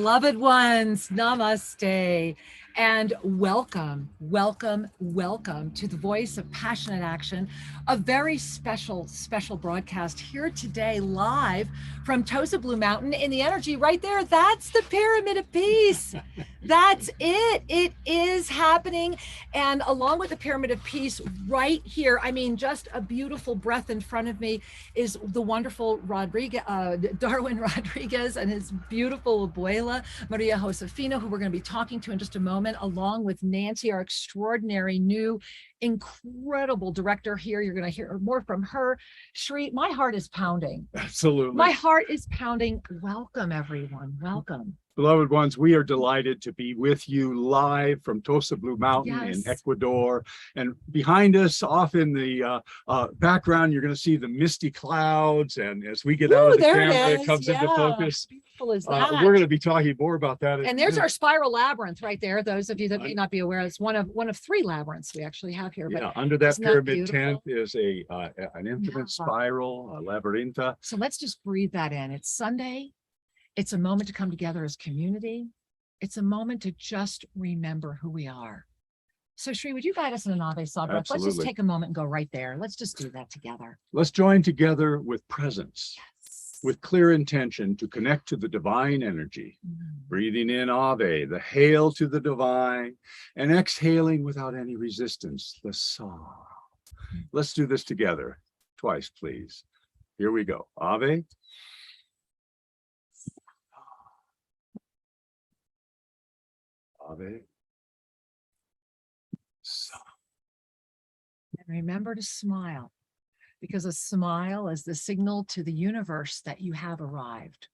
Beloved ones, namaste, and welcome, welcome, welcome to the Voice of Passionate Action, a very special broadcast here today, live from Tosa Blue Mountain in the energy right there. That's the Pyramid of Peace. That's it. It is happening. And along with the Pyramid of Peace right here, I mean, just a beautiful breath in front of me is the wonderful Darwin Rodriguez and his beautiful abuela, Maria Josefina, who we're going to be talking to in just a moment, along with Nancy, our extraordinary new incredible director here. You're going to hear more from her. Shri, my heart is pounding. Absolutely. My heart is pounding. Welcome, everyone. Welcome. Beloved ones, we are delighted to be with you live from Tosa Blue Mountain in Ecuador. And behind us, off in the background, you're going to see the misty clouds. And as we get out of the camera, it comes into focus. Beautiful is that? We're going to be talking more about that. And there's our spiral labyrinth right there. Those of you that may not be aware, it's one of three labyrinths we actually have here. But under that pyramid tent is an infinite spiral, a labyrintha. So let's just breathe that in. It's Sunday. It's a moment to come together as community. It's a moment to just remember who we are. So Shri, would you guide us in an Ave Saw breath? Let's just take a moment and go right there. Let's just do that together. Let's join together with presence, with clear intention to connect to the divine energy. Breathing in Ave, the hail to the divine, and exhaling without any resistance, the Saw. Let's do this together. Twice, please. Here we go. Ave. Ave. Saw. And remember to smile, because a smile is the signal to the universe that you have arrived.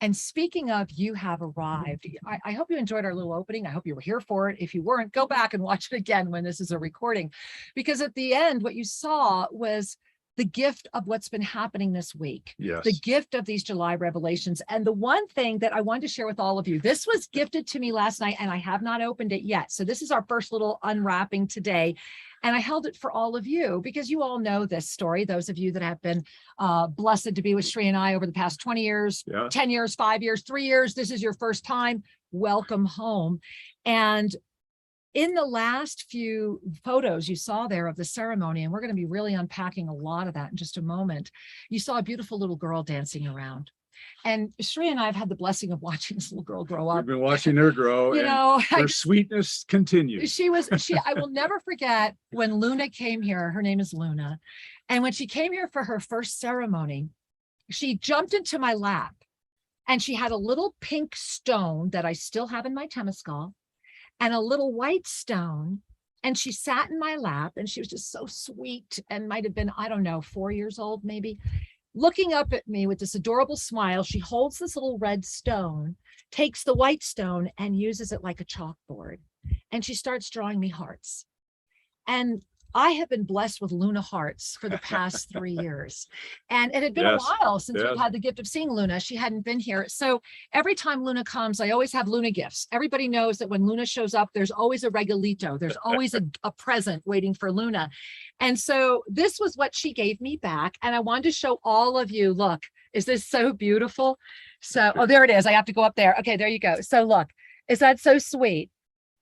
And speaking of you have arrived, I hope you enjoyed our little opening. I hope you were here for it. If you weren't, go back and watch it again when this is a recording, because at the end, what you saw was the gift of what's been happening this week, the gift of these July revelations. And the one thing that I wanted to share with all of you, this was gifted to me last night and I have not opened it yet. So this is our first little unwrapping today. And I held it for all of you because you all know this story. Those of you that have been blessed to be with Shri and I over the past 20 years, 10 years, 5 years, 3 years, this is your first time, welcome home. And in the last few photos you saw there of the ceremony, and we're going to be really unpacking a lot of that in just a moment, you saw a beautiful little girl dancing around. And Shri and I have had the blessing of watching this little girl grow up. We've been watching her grow. You know, her sweetness continues. I will never forget when Luna came here. Her name is Luna. And when she came here for her first ceremony, she jumped into my lap and she had a little pink stone that I still have in my temescal, and a little white stone, and she sat in my lap, and she was just so sweet and might have been, I don't know, 4 years old, maybe, looking up at me with this adorable smile. She holds this little red stone, takes the white stone and uses it like a chalkboard. And she starts drawing me hearts. And I have been blessed with Luna hearts for the past 3 years. And it had been Yes. a while since Yes. we've had the gift of seeing Luna. She hadn't been here. So every time Luna comes, I always have Luna gifts. Everybody knows that when Luna shows up, there's always a regalito. There's always a present waiting for Luna. And so this was what she gave me back. And I wanted to show all of you, look, is this so beautiful? So, oh, there it is. I have to go up there. Okay, there you go. So look, is that so sweet?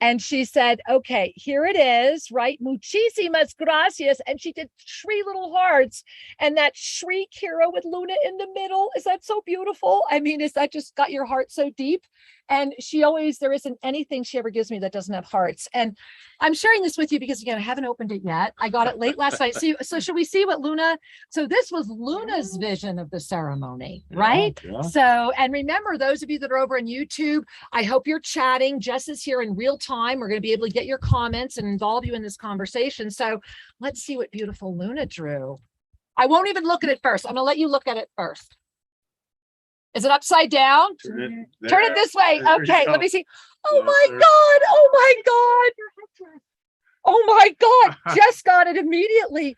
And she said, okay, here it is, right? Muchísimas gracias. And she did 3 little hearts and that shriek hero with Luna in the middle. Is that so beautiful? I mean, is that just got your heart so deep? And she always, there isn't anything she ever gives me that doesn't have hearts. And I'm sharing this with you because, again, I haven't opened it yet. I got it late last night. So should we see what Luna, so this was Luna's vision of the ceremony, right? Yeah. So, and remember, those of you that are over on YouTube, I hope you're chatting. Jess is here in real time. We're going to be able to get your comments and involve you in this conversation. So let's see what beautiful Luna drew. I won't even look at it first. I'm going to let you look at it first. Is it upside down? Turn it this way. Okay, let me see. Oh my God. Oh my God. Oh my God. Jess got it immediately.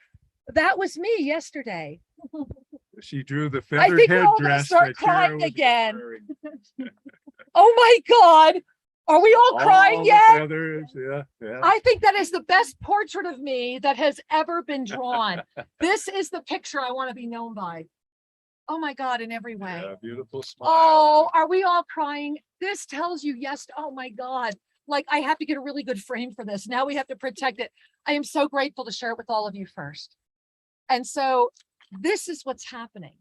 That was me yesterday. She drew the I feathered think we're all gonna headdress start that Kara crying was again. wearing. Oh my God. Are we all crying All the yet? feathers, yeah. I think that is the best portrait of me that has ever been drawn. This is the picture I want to be known by. Oh my God, in every way. Yeah, beautiful smile. Oh, are we all crying? This tells you yes. Oh my God. Like I have to get a really good frame for this. Now we have to protect it. I am so grateful to share it with all of you first. And so this is what's happening,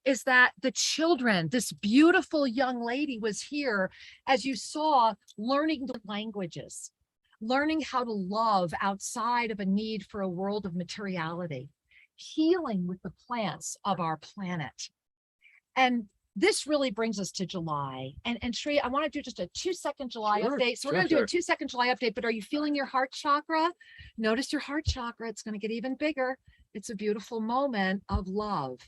is that the children, this beautiful young lady was here, as you saw, learning the languages, learning how to love outside of a need for a world of materiality, healing with the plants of our planet. And this really brings us to July. And Shri, I want to do just a 2-second July update. So we're going to do a 2-second July update, but are you feeling your heart chakra? Notice your heart chakra. It's going to get even bigger. It's a beautiful moment of love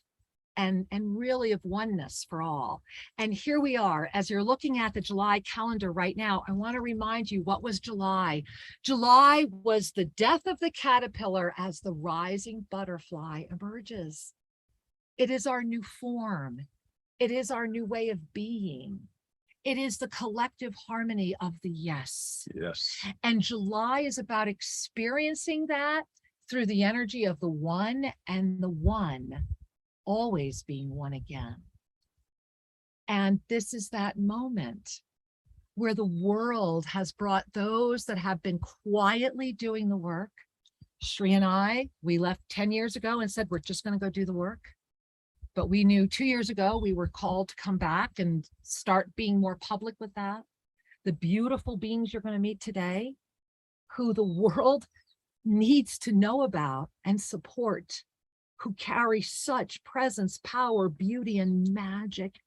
and really of oneness for all. And here we are, as you're looking at the July calendar right now, I want to remind you, what was July? July was the death of the caterpillar as the rising butterfly emerges. It is our new form. It is our new way of being. It is the collective harmony of the yes. Yes. And July is about experiencing that through the energy of the one, and the one always being one again. And this is that moment where the world has brought those that have been quietly doing the work. Shri and I, we left 10 years ago and said, we're just going to go do the work. But we knew 2 years ago we were called to come back and start being more public with that. The beautiful beings you're going to meet today, who the world needs to know about and support, who carry such presence, power, beauty, and magic.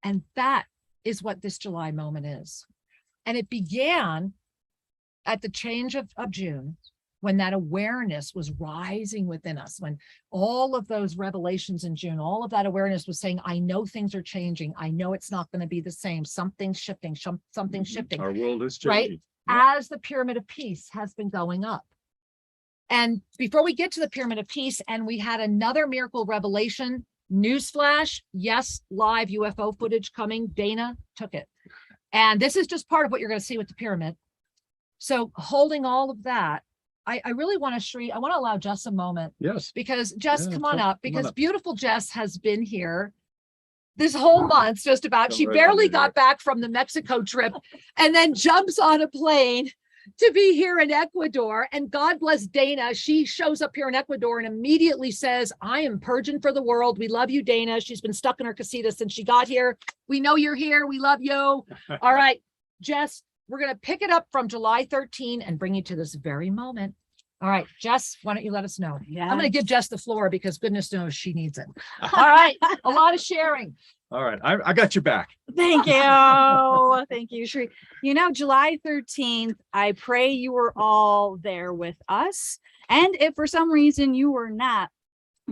And that is what this July moment is. And it began at the change of June, when that awareness was rising within us, when all of those revelations in June, all of that awareness was saying, I know things are changing. I know it's not going to be the same. Something's shifting, something's shifting. Our world is right? changing. Yeah. As the pyramid of peace has been going up. And before we get to the pyramid of peace, and we had another miracle revelation, newsflash, yes, live UFO footage coming. Dana took it. And this is just part of what you're going to see with the pyramid. So holding all of that, I really want to, Shri, I want to allow Jess a moment. Yes. Because Jess, Yeah, come on up, because up. beautiful Jess has been here this whole month, just about. She Right barely on got back from the Mexico trip and then jumps on a plane to be here in Ecuador. And God bless Dana. She shows up here in Ecuador and immediately says, I am purging for the world. We love you, Dana. She's been stuck in her casita since she got here. We know you're here. We love you. All right, Jess, we're going to pick it up from July 13 and bring you to this very moment. All right, Jess, why don't you let us know? Yeah. I'm going to give Jess the floor because goodness knows she needs it. All right, a lot of sharing. All right. I got your back. Thank you. Thank you, Shri. You know, July 13th, I pray you were all there with us. And if for some reason you were not,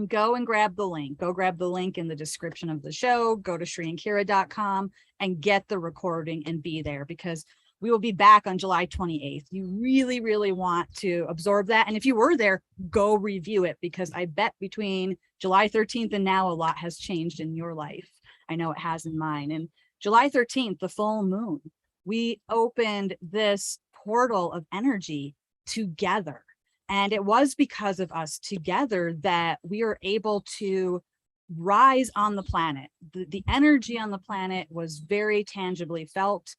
go and grab the link. Go grab the link in the description of the show. Go to shriandkira.com and get the recording and be there, because We will be back on July 28th. You really, really want to absorb that. And if you were there, go review it, because I bet between July 13th and now a lot has changed in your life. I know it has in mine. And July 13th, the full moon, we opened this portal of energy together. And it was because of us together that we are able to rise on the planet. The energy on the planet was very tangibly felt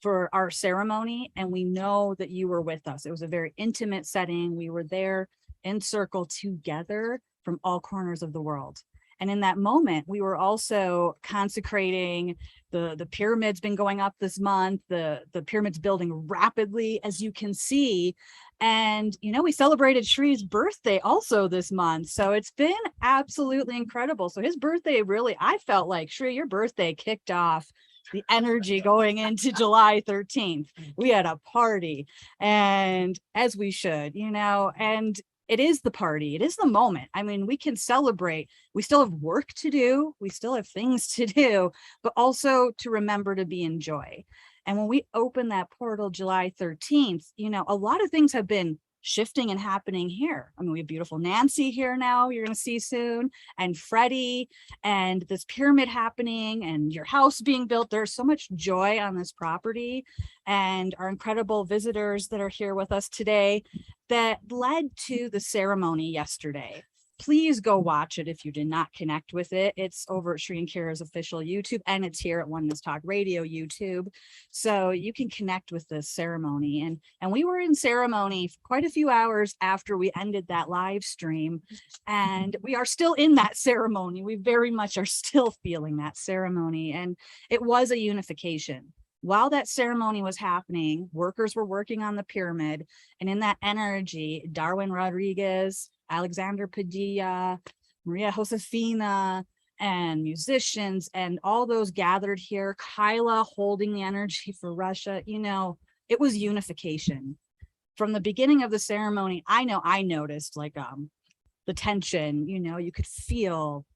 for our ceremony, and we know that you were with us. It was a very intimate setting. We were there in circle together from all corners of the world. And in that moment, we were also consecrating the pyramid's been going up this month. The pyramid's building rapidly, as you can see. And, you know, we celebrated Shri's birthday also this month. So it's been absolutely incredible. So his birthday, really, I felt like, Shri, your birthday kicked off the energy going into July 13th. We had a party, and as we should, you know, and it is the party. It is the moment. I mean, we can celebrate. We still have work to do. We still have things to do, but also to remember to be in joy. And when we open that portal July 13th, you know, a lot of things have been shifting and happening here. I mean, we have beautiful Nancy here now, you're going to see soon, and Freddie, and this pyramid happening, and your house being built. There's so much joy on this property, and our incredible visitors that are here with us today that led to the ceremony yesterday. Please go watch it if you did not connect with it. It's over at Shri and Kira's official YouTube, and it's here at Oneness Talk Radio YouTube. So you can connect with this ceremony. And we were in ceremony for quite a few hours after we ended that live stream. And we are still in that ceremony. We very much are still feeling that ceremony. And it was a unification. While that ceremony was happening, workers were working on the pyramid. And in that energy, Darwin Rodriguez, Alexander Padilla, Maria Josefina, and musicians, and all those gathered here, Kyla holding the energy for Russia, you know, it was unification. From the beginning of the ceremony, I know I noticed like the tension, you know, you could feel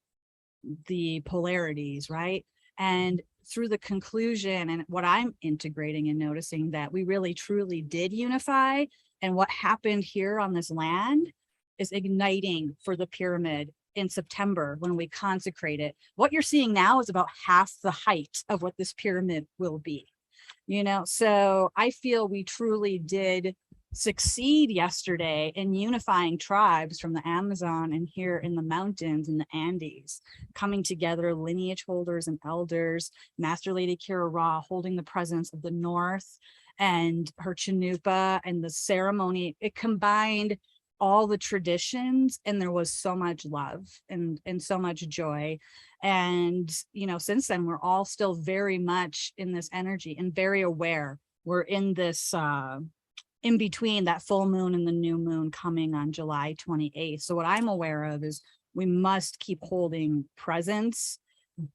the polarities, right? And through the conclusion, and what I'm integrating and noticing, that we really truly did unify. And what happened here on this land is igniting for the pyramid in September when we consecrate it. What you're seeing now is about half the height of what this pyramid will be, you know? So I feel we truly did succeed yesterday in unifying tribes from the Amazon and here in the mountains in the Andes, coming together, lineage holders and elders, Master Lady Kira Ra holding the presence of the North and her Chanupa, and the ceremony. It combined all the traditions, and there was so much love and so much joy. And, you know, since then, we're all still very much in this energy and very aware. We're in this, in between that full moon and the new moon coming on July 28th. So what I'm aware of is we must keep holding presence,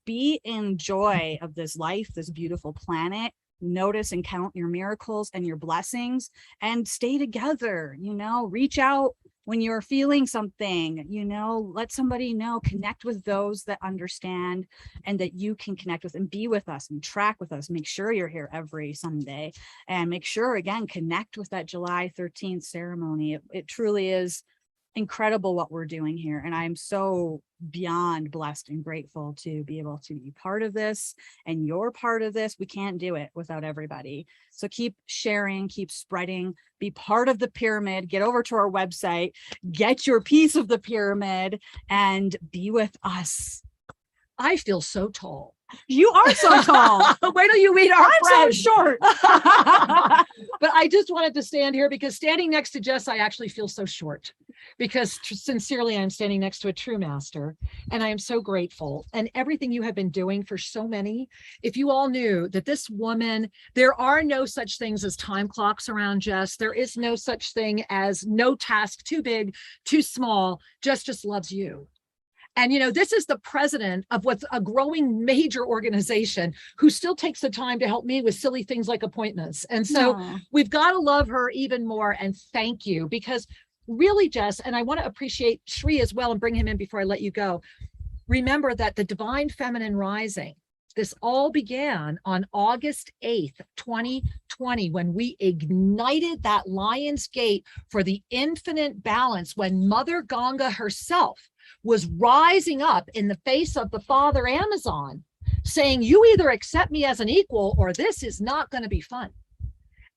be in joy of this life, this beautiful planet. Notice and count your miracles and your blessings, and stay together, you know, reach out when you're feeling something, you know, let somebody know, connect with those that understand and that you can connect with, and be with us and track with us. Make sure you're here every Sunday, and make sure, again, connect with that July 13th ceremony. It truly is incredible what we're doing here. And I'm so beyond blessed and grateful to be able to be part of this, and you're part of this. We can't do it without everybody. So keep sharing, keep spreading, be part of the pyramid, get over to our website, get your piece of the pyramid, and be with us. I feel so tall. You are so tall. Wait till you meet our I'm friend. so short. But I just wanted to stand here because standing next to Jess, I actually feel so short, because sincerely, I'm standing next to a true master, and I am so grateful. And everything you have been doing for so many, if you all knew that this woman, there are no such things as time clocks around Jess. There is no such thing as no task too big, too small. Jess just loves you. And, you know, this is the president of what's a growing major organization who still takes the time to help me with silly things like appointments. And so we've got to love her even more. And thank you, because really, Jess, and I want to appreciate Shri as well and bring him in before I let you go. Remember that the divine feminine rising This all began on August 8th, 2020, when we ignited that lion's gate for the infinite balance, when Mother Ganga herself was rising up in the face of the Father Amazon, saying, you either accept me as an equal or this is not going to be fun.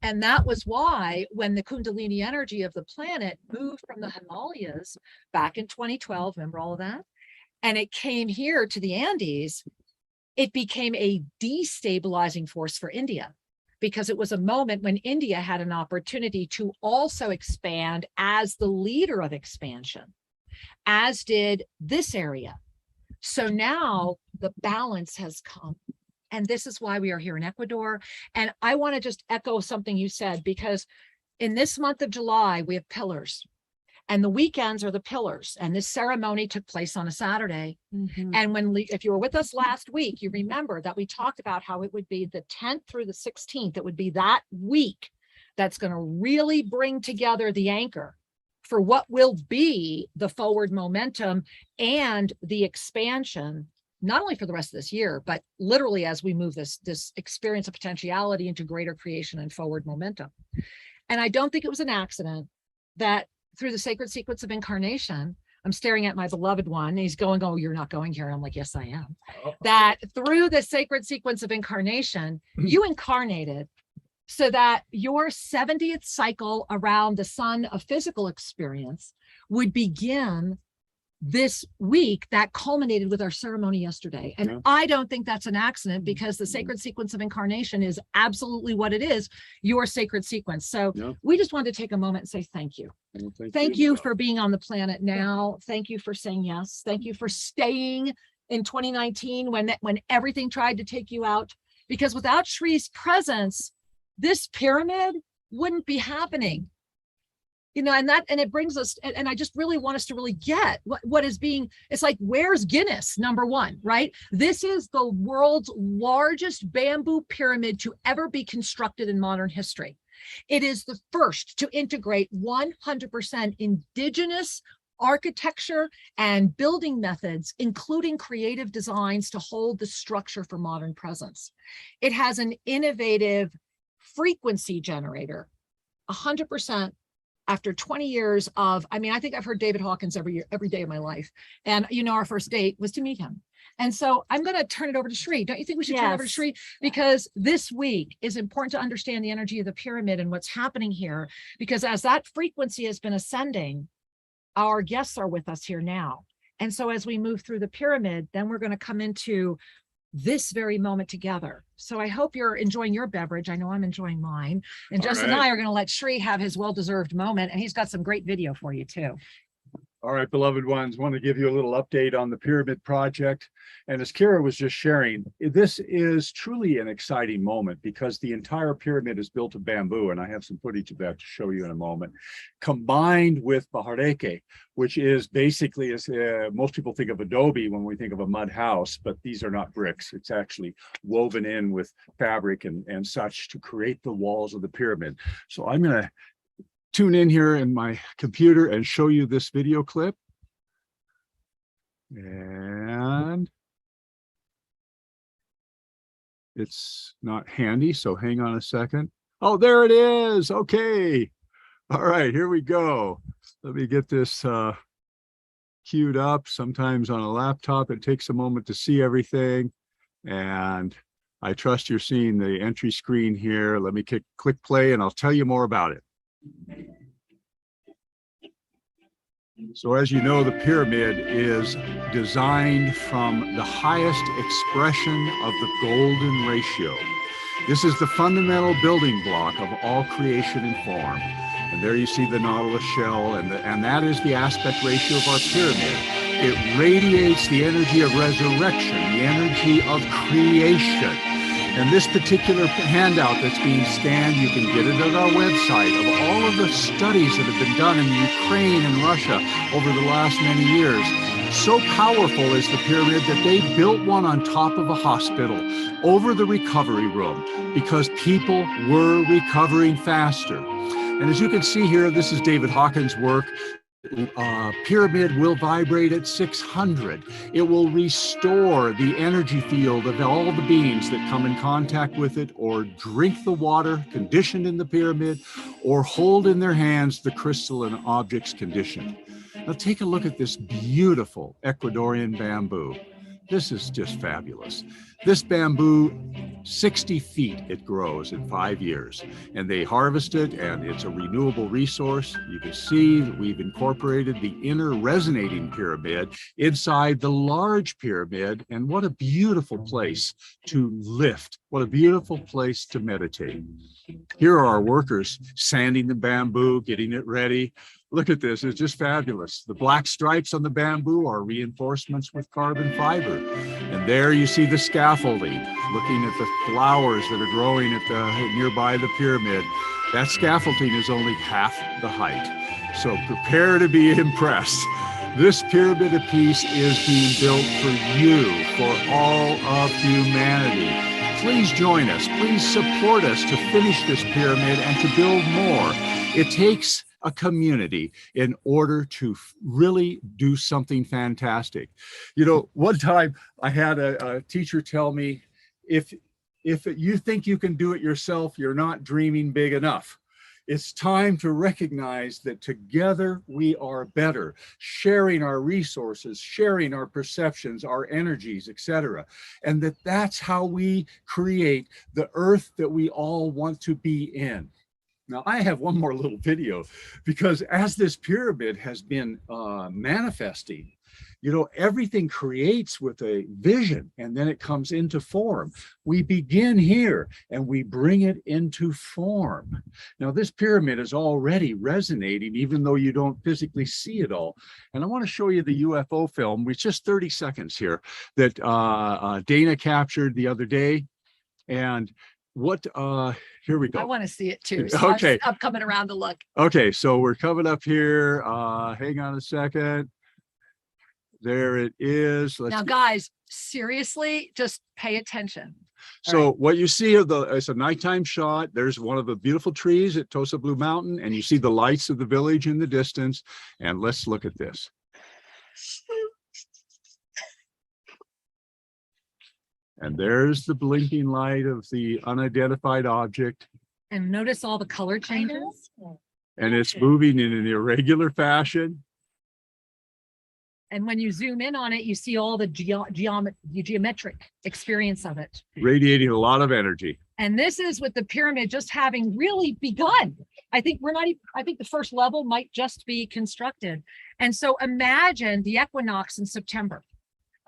And that was why when the Kundalini energy of the planet moved from the Himalayas back in 2012, remember all of that? And it came here to the Andes, it became a destabilizing force for India, because it was a moment when India had an opportunity to also expand as the leader of expansion, as did this area. So now the balance has come. And this is why we are here in Ecuador. And I want to just echo something you said, because in this month of July, we have pillars. And the weekends are the pillars. And this ceremony took place on a Saturday. And if you were with us last week, you remember that we talked about how it would be the 10th through the 16th. It would be that week that's going to really bring together the anchor for what will be the forward momentum and the expansion, not only for the rest of this year, but literally as we move this experience of potentiality into greater creation and forward momentum. And I don't think it was an accident that through the sacred sequence of incarnation, I'm staring at my beloved one, and he's going, oh, you're not going here. And I'm like, yes, I am. That through the sacred sequence of incarnation, you incarnated so that your 70th cycle around the sun of physical experience would begin this week that culminated with our ceremony yesterday. And I don't think that's an accident, because the sacred sequence of incarnation is absolutely what it is, your sacred sequence. So we just wanted to take a moment and say thank you. Thank you for being on the planet now. Thank you for saying yes. Thank you for staying in 2019 when everything tried to take you out, because without Shri's presence, this pyramid wouldn't be happening. You know, and it brings us, and I just really want us to really get what is being, it's like, where's Guinness, number one, right? This is the world's largest bamboo pyramid to ever be constructed in modern history. It is the first to integrate 100% indigenous architecture and building methods, including creative designs to hold the structure for modern presence. It has an innovative frequency generator, 100%. After 20 years of, I mean, I think I've heard David Hawkins every day of my life. And, you know, our first date was to meet him. And so I'm going to turn it over to Shri. Don't you think we should turn it over to Shri? Because this week is important to understand the energy of the pyramid and what's happening here. Because as that frequency has been ascending, our guests are with us here now. And so as we move through the pyramid, then we're going to come into this very moment together. So I hope you're enjoying your beverage. I know I'm enjoying mine. And Justin and I are going to let Shri have his well-deserved moment. And he's got some great video for you too. All right, beloved ones, want to give you a little update on the Pyramid Project. And as Kira was just sharing, this is truly an exciting moment, because the entire pyramid is built of bamboo, and I have some footage of that to show you in a moment, combined with bajareke, which is basically, as most people think of adobe when we think of a mud house, but these are not bricks. It's actually woven in with fabric and such to create the walls of the pyramid. So I'm going to tune in here in my computer and show you this video clip. And it's not handy, so hang on a second. Oh, there it is. Okay. All right, here we go. Let me get this queued up. Sometimes on a laptop, it takes a moment to see everything. And I trust you're seeing the entry screen here. Let me click play and I'll tell you more about it. So as you know, the pyramid is designed from the highest expression of the golden ratio. This is the fundamental building block of all creation and form. And there you see the nautilus shell, and that is the aspect ratio of our pyramid. It radiates the energy of resurrection, the energy of creation. And this particular handout that's being scanned, you can get it at our website, of all of the studies that have been done in Ukraine and Russia over the last many years. So powerful is the pyramid that they built one on top of a hospital over the recovery room, because people were recovering faster. And as you can see here, this is David Hawkins' work. pyramid will vibrate at 600. It will restore the energy field of all the beings that come in contact with it or drink the water conditioned in the pyramid or hold in their hands the crystalline objects conditioned. Now take a look at this beautiful Ecuadorian bamboo. This is just fabulous. This bamboo, 60 feet it grows in 5 years, and they harvest it, and it's a renewable resource. You can see that we've incorporated the inner resonating pyramid inside the large pyramid, and what a beautiful place to lift. What a beautiful place to meditate. Here are our workers sanding the bamboo, getting it ready. Look at this, it's just fabulous. The black stripes on the bamboo are reinforcements with carbon fiber. And there you see the scaffolding, looking at the flowers that are growing at nearby the pyramid. That scaffolding is only half the height. So prepare to be impressed. This pyramid of peace is being built for you, for all of humanity. Please join us, please support us to finish this pyramid and to build more. It takes a community in order to really do something fantastic. You know, one time I had a teacher tell me, if you think you can do it yourself, you're not dreaming big enough. It's time to recognize that together we are better, sharing our resources, sharing our perceptions, our energies, etc. And that's how we create the earth that we all want to be in. Now, I have one more little video, because as this pyramid has been manifesting, you know, everything creates with a vision, and then it comes into form. We begin here and we bring it into form. Now, this pyramid is already resonating, even though you don't physically see it all. And I want to show you the UFO film, which is just 30 seconds here, that Dana captured the other day. And what, here we go. I want to see it too. So Okay. I'm coming around to look. Okay, so we're coming up here. Hang on a second. There it is. Now, guys, seriously, just pay attention. So what you see it's a nighttime shot. There's one of the beautiful trees at Tosa Blue Mountain, and you see the lights of the village in the distance. And let's look at this. And there's the blinking light of the unidentified object. And notice all the color changes. And it's moving in an irregular fashion. And when you zoom in on it, you see all the geometric experience of it. Radiating a lot of energy. And this is with the pyramid just having really begun. I think I think the first level might just be constructed. And so imagine the equinox in September.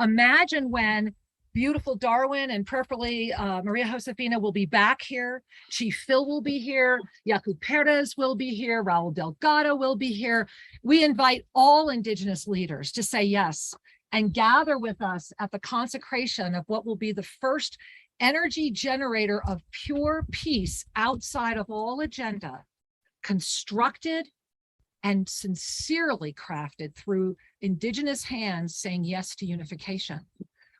Imagine when beautiful Darwin and prayerfully Maria Josefina will be back here. Chief Phil will be here. Yaku Perez will be here. Raul Delgado will be here. We invite all Indigenous leaders to say yes and gather with us at the consecration of what will be the first energy generator of pure peace outside of all agenda, constructed and sincerely crafted through Indigenous hands saying yes to unification.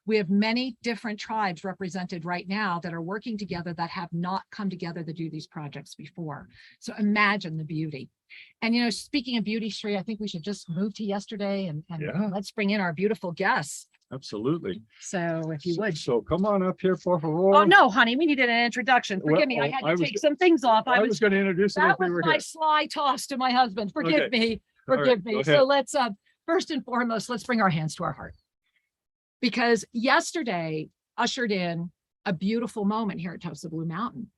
We have many different tribes represented right now that are working together that have not come together to do these projects before. So imagine the beauty. And, you know, speaking of beauty, Sri, I think we should just move to yesterday and Yeah. let's bring in our beautiful guests. Absolutely. So if you would. So come on up here, por favor. Oh, no, honey, we needed an introduction. Forgive me. I had to take some things off. I was going to introduce them That if we was were my here. sly toss to my husband. Forgive Okay. me. All right, Forgive go me. ahead. So let's first and foremost, let's bring our hands to our heart. Because yesterday ushered in a beautiful moment here at Tosa Blue Mountain.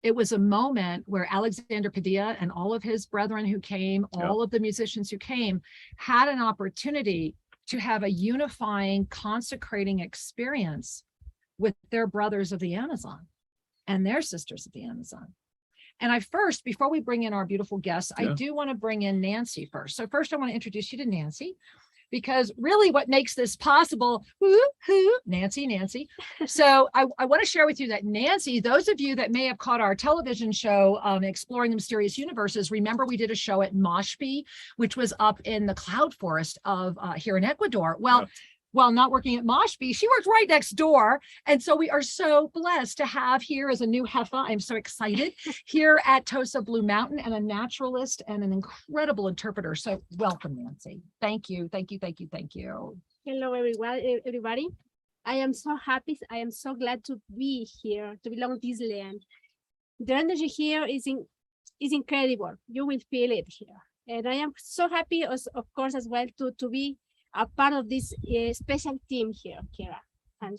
It was a moment where Alexander Padilla and all of his brethren who came, all of the musicians who came, had an opportunity to have a unifying, consecrating experience with their brothers of the Amazon and their sisters of the Amazon. And before we bring in our beautiful guests, I do want to bring in Nancy first. So first I want to introduce you to Nancy, because really what makes this possible, Nancy. So I want to share with you that Nancy, those of you that may have caught our television show, Exploring the Mysterious Universes, remember we did a show at Moshpi, which was up in the cloud forest of here in Ecuador. Well, while not working at Moshpee, she worked right next door. And so we are so blessed to have here as a new Heffa. I'm so excited here at Tosa Blue Mountain, and a naturalist and an incredible interpreter. So welcome, Nancy. Thank you. Thank you. Thank you. Thank you. Hello, everybody. I am so happy. I am so glad to be here, to belong to this land. The energy here is incredible. You will feel it here. And I am so happy, of course, as well, to be a part of this special team here, Kira. And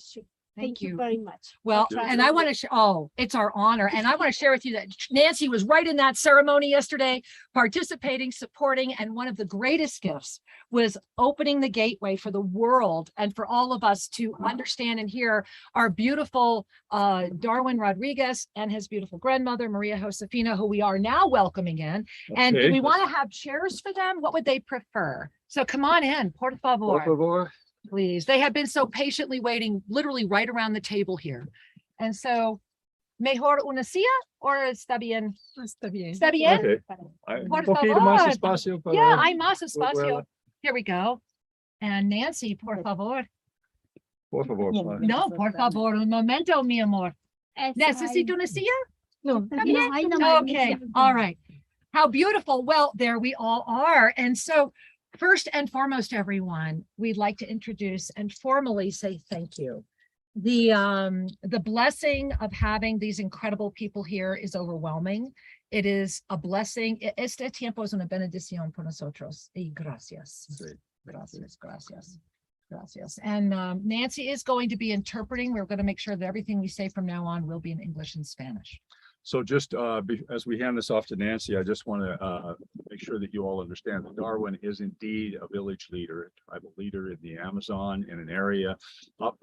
thank you very much. Well, and I want to, it's our honor. And I want to share with you that Nancy was right in that ceremony yesterday, participating, supporting, and one of the greatest gifts was opening the gateway for the world and for all of us to understand and hear our beautiful Darwin Rodriguez and his beautiful grandmother, Maria Josefina, who we are now welcoming in. And do we want to have chairs for them? What would they prefer? So come on in, por favor. Por favor. Please. They have been so patiently waiting, literally right around the table here. And so, mejor una silla or está bien? Está bien. Está bien? Okay. Por Un poquito más favor. espacio para... Yeah, hay más espacio. Well, Here we go. And Nancy, por favor. por favor. No, por favor, un momento, mi amor. ¿Necesito una silla? No, ¿Está bien? Okay, all right. How beautiful. Well, there we all are. And so first and foremost, everyone, we'd like to introduce and formally say thank you. The blessing of having these incredible people here is overwhelming. It is a blessing. Este tiempo es una bendición para nosotros. Y gracias. Gracias, gracias, gracias. And Nancy is going to be interpreting. We're going to make sure that everything we say from now on will be in English and Spanish. So just as we hand this off to Nancy, I just want to make sure that you all understand that Darwin is indeed a village leader, a tribal leader in the Amazon, in an area up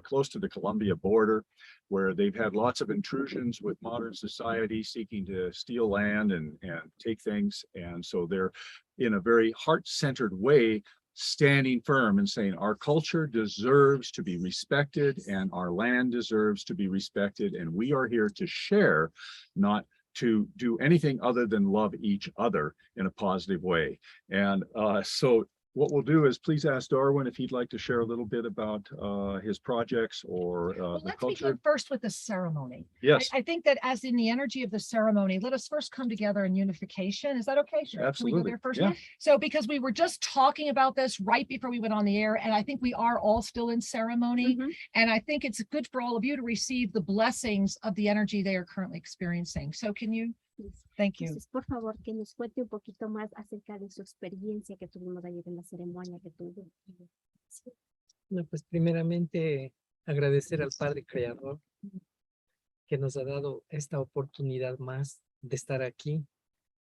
close to the Colombia border, where they've had lots of intrusions with modern society seeking to steal land and take things. And so they're in a very heart-centered way standing firm and saying our culture deserves to be respected and our land deserves to be respected, and we are here to share, not to do anything other than love each other in a positive way. And so what we'll do is please ask Darwin if he'd like to share a little bit about his projects or Well, the let's culture. begin first with the ceremony. Yes, I think that as in the energy of the ceremony, let us first come together in unification. Is that okay? Sure. Can we absolutely. go there first? Yeah. So because we were just talking about this right before we went on the air, and I think we are all still in ceremony. Mhm. And I think it's good for all of you to receive the blessings of the energy they are currently experiencing. So can you? Thank you. Entonces, por favor, que nos cuente un poquito más acerca de su experiencia que tuvimos ayer en la ceremonia que tuvo. No, pues primeramente agradecer al Padre Creador que nos ha dado esta oportunidad más de estar aquí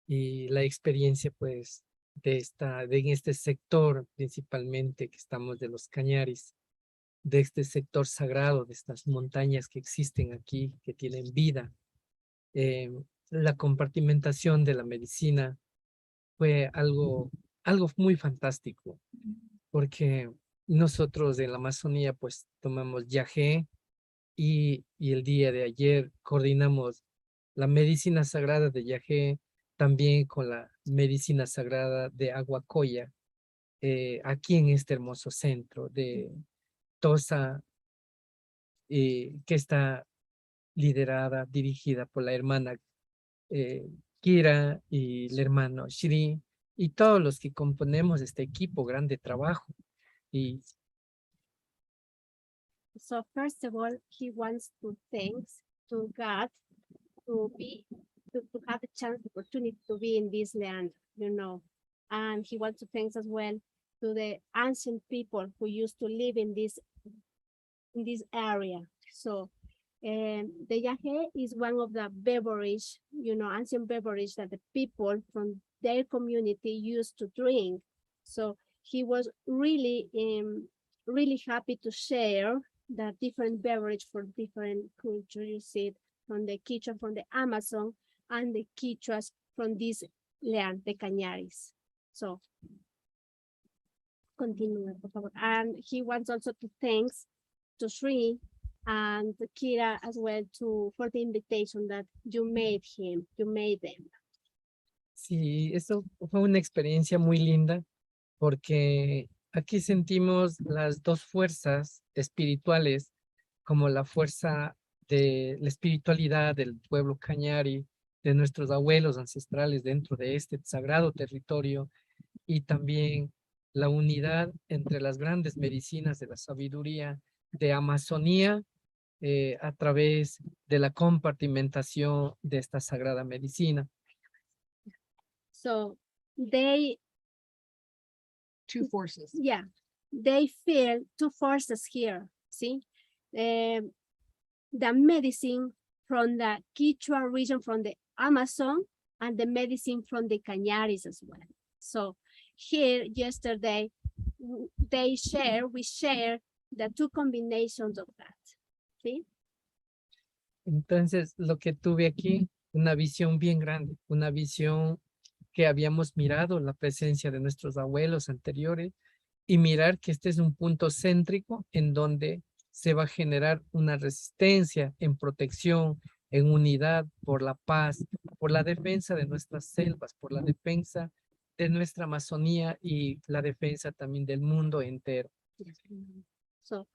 y la experiencia pues en este sector principalmente que estamos de los Cañaris, de este sector sagrado, de estas montañas que existen aquí, que tienen vida. La compartimentación de la medicina fue algo muy fantástico, porque nosotros en la Amazonía pues tomamos yagé y el día de ayer coordinamos la medicina sagrada de yagé también con la medicina sagrada de aguacoya aquí en este hermoso centro de Tosa, que está dirigida por la hermana Kira y el hermano Shri y todos los que componemos este equipo, grande trabajo. Y So first of all, he wants to thank to God to have the chance, the opportunity to be in this land, and he wants to thank as well to the ancient people who used to live in this area. So the yagé is one of the beverage, ancient beverage that the people from their community used to drink. So he was really happy to share the different beverage for different cultures. You see it from the Quichua from the Amazon and the Quichuas from this land, the Cañaris. So continue, por favor. And he wants also to thank to Sri and Kira as well for the invitation that you made them. sí, eso fue una experiencia muy linda porque aquí sentimos las dos fuerzas espirituales, como la fuerza de la espiritualidad del pueblo cañari, de nuestros abuelos ancestrales dentro de este sagrado territorio, y también la unidad entre las grandes medicinas de la sabiduría de Amazonía a través de la compartimentación de esta sagrada medicina. So they, Two forces. yeah, they feel two forces here. See, the medicine from the Quechua region, from the Amazon, and the medicine from the Cañaris as well. So here yesterday, we share the two combinations of that. See? Entonces, lo que tuve aquí, una visión bien grande, una visión que habíamos mirado la presencia de nuestros abuelos anteriores y mirar que este es un punto céntrico en donde se va a generar una resistencia en protección, en unidad por la paz, por la defensa de nuestras selvas, por la defensa de nuestra Amazonía y la defensa también del mundo entero. So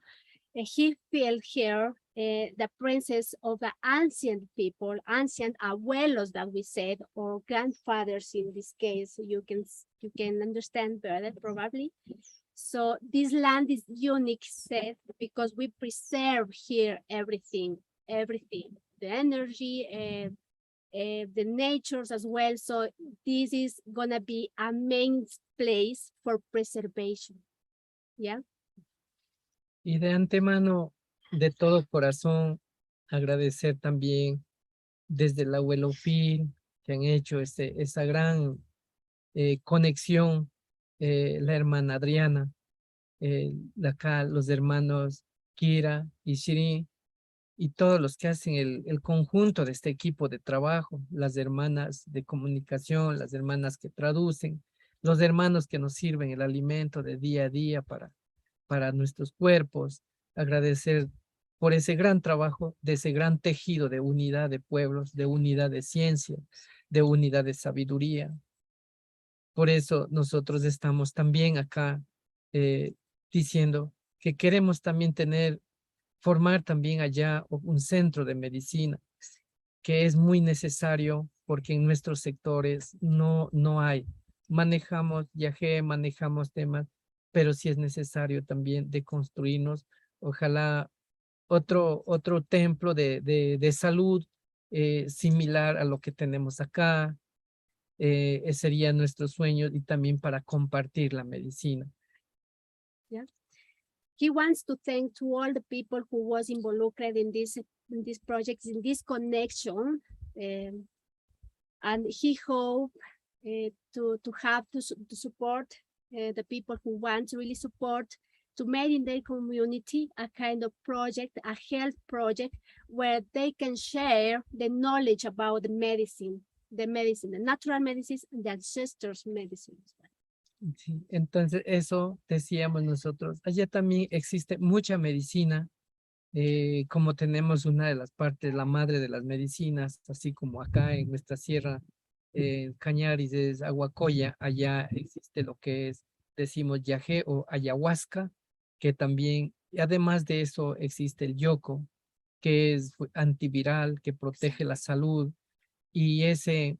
he felt here the presence of the ancient people, ancient abuelos that we said, or grandfathers in this case. You can understand better probably. So this land is unique, said, because we preserve here everything, the energy, the natures as well. So this is gonna be a main place for preservation. Yeah. Y de antemano, de todo corazón, agradecer también desde el abuelo Phil, que han hecho esa gran conexión, la hermana Adriana, acá los hermanos Kira y Shiri, y todos los que hacen el conjunto de este equipo de trabajo, las hermanas de comunicación, las hermanas que traducen, los hermanos que nos sirven el alimento de día a día para nuestros cuerpos, agradecer por ese gran trabajo, de ese gran tejido de unidad de pueblos, de unidad de ciencia, de unidad de sabiduría. Por eso nosotros estamos también acá diciendo que queremos también formar también allá un centro de medicina, que es muy necesario porque en nuestros sectores no hay. Manejamos yagé, manejamos temas, pero sí es necesario también de construirnos, ojalá otro templo de salud similar a lo que tenemos acá. Sería nuestro sueño y también para compartir la medicina. Yeah. He wants to thank to all the people who was involved in this project, in this connection, and he hope to have to support the people who want to really support, to make in their community a kind of project, a health project, where they can share the knowledge about the medicine, the natural medicines, and the ancestors' medicines. Sí, entonces eso decíamos nosotros. Allá también existe mucha medicina, como tenemos una de las partes, la madre de las medicinas, así como acá en nuestra sierra, Cañaris es Aguacoya, allá existe lo que es, decimos yagé o ayahuasca, que también, además de eso, existe el yoco, que es antiviral, que protege la salud, y ese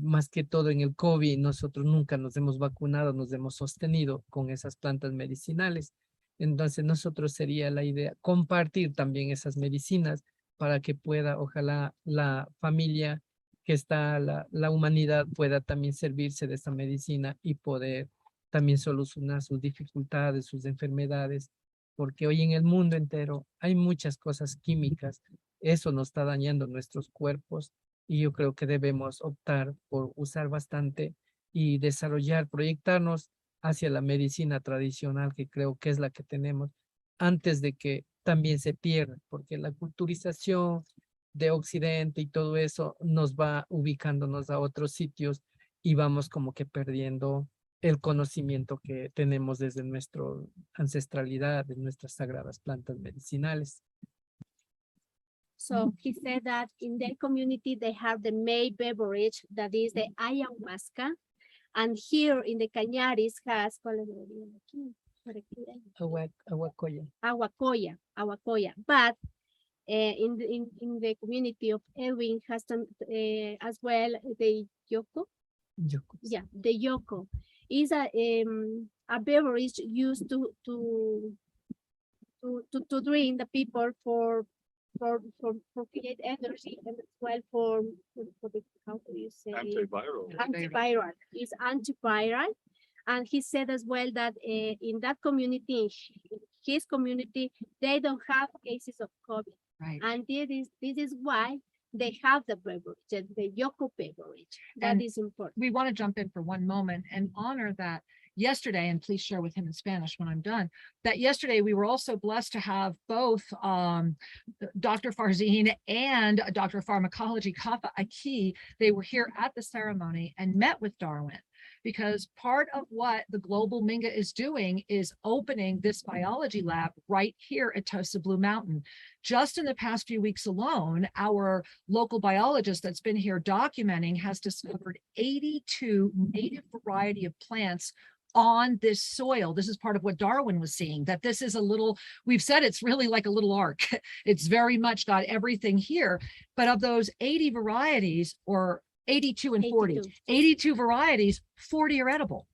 más que todo en el COVID, nosotros nunca nos hemos vacunado, nos hemos sostenido con esas plantas medicinales. Entonces nosotros sería la idea compartir también esas medicinas para que pueda, ojalá la familia que está, la humanidad pueda también servirse de esa medicina y poder también solucionar sus dificultades, sus enfermedades, porque hoy en el mundo entero hay muchas cosas químicas, eso nos está dañando nuestros cuerpos. Y yo creo que debemos optar por usar bastante y desarrollar, proyectarnos hacia la medicina tradicional, que creo que es la que tenemos, antes de que también se pierda, porque la culturización de Occidente y todo eso nos va ubicándonos a otros sitios y vamos como que perdiendo el conocimiento que tenemos desde nuestra ancestralidad, de nuestras sagradas plantas medicinales. So he said that in their community, they have the main beverage, that is the ayahuasca. And here in the Cañaris has, ¿cuál es el de aquí? Por aquí, Aguacoya. Awacoya. But in the community of Edwin has some, as well the Yoko. Yoko. Yeah, the Yoko is a beverage used to drink the people for create energy, and as well for the, how do you say, Antiviral. antiviral. It's antiviral. And he said as well that in that community, in his community, they don't have cases of COVID. Right. And this is why they have the beverage, the Yoko beverage. That And is important. We want to jump in for one moment and honor that yesterday, and please share with him in Spanish when I'm done, that yesterday we were also blessed to have both Dr. Farzin and Dr. of Pharmacology, Kafa Aki. They were here at the ceremony and met with Darwin, because part of what the Global Minga is doing is opening this biology lab right here at Tosa Blue Mountain. Just in the past few weeks alone, our local biologist that's been here documenting has discovered 82 native variety of plants on this soil. This is part of what Darwin was seeing, that this is a little, we've said it's really like a little ark. It's very much got everything here. But of those 80 varieties, or 82 and 40, 82 varieties, 40 are edible.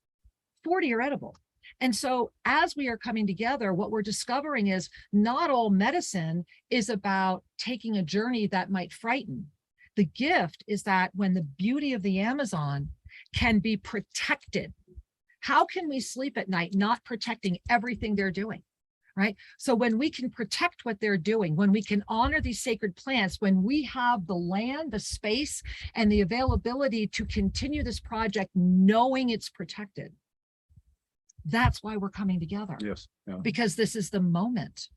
40 are edible. And so as we are coming together, what we're discovering is not all medicine is about taking a journey that might frighten. The gift is that when the beauty of the Amazon can be protected, how can we sleep at night not protecting everything they're doing? Right? So when we can protect what they're doing, when we can honor these sacred plants, when we have the land, the space, and the availability to continue this project knowing it's protected, that's why we're coming together. Yes. Yeah. Because this is the moment.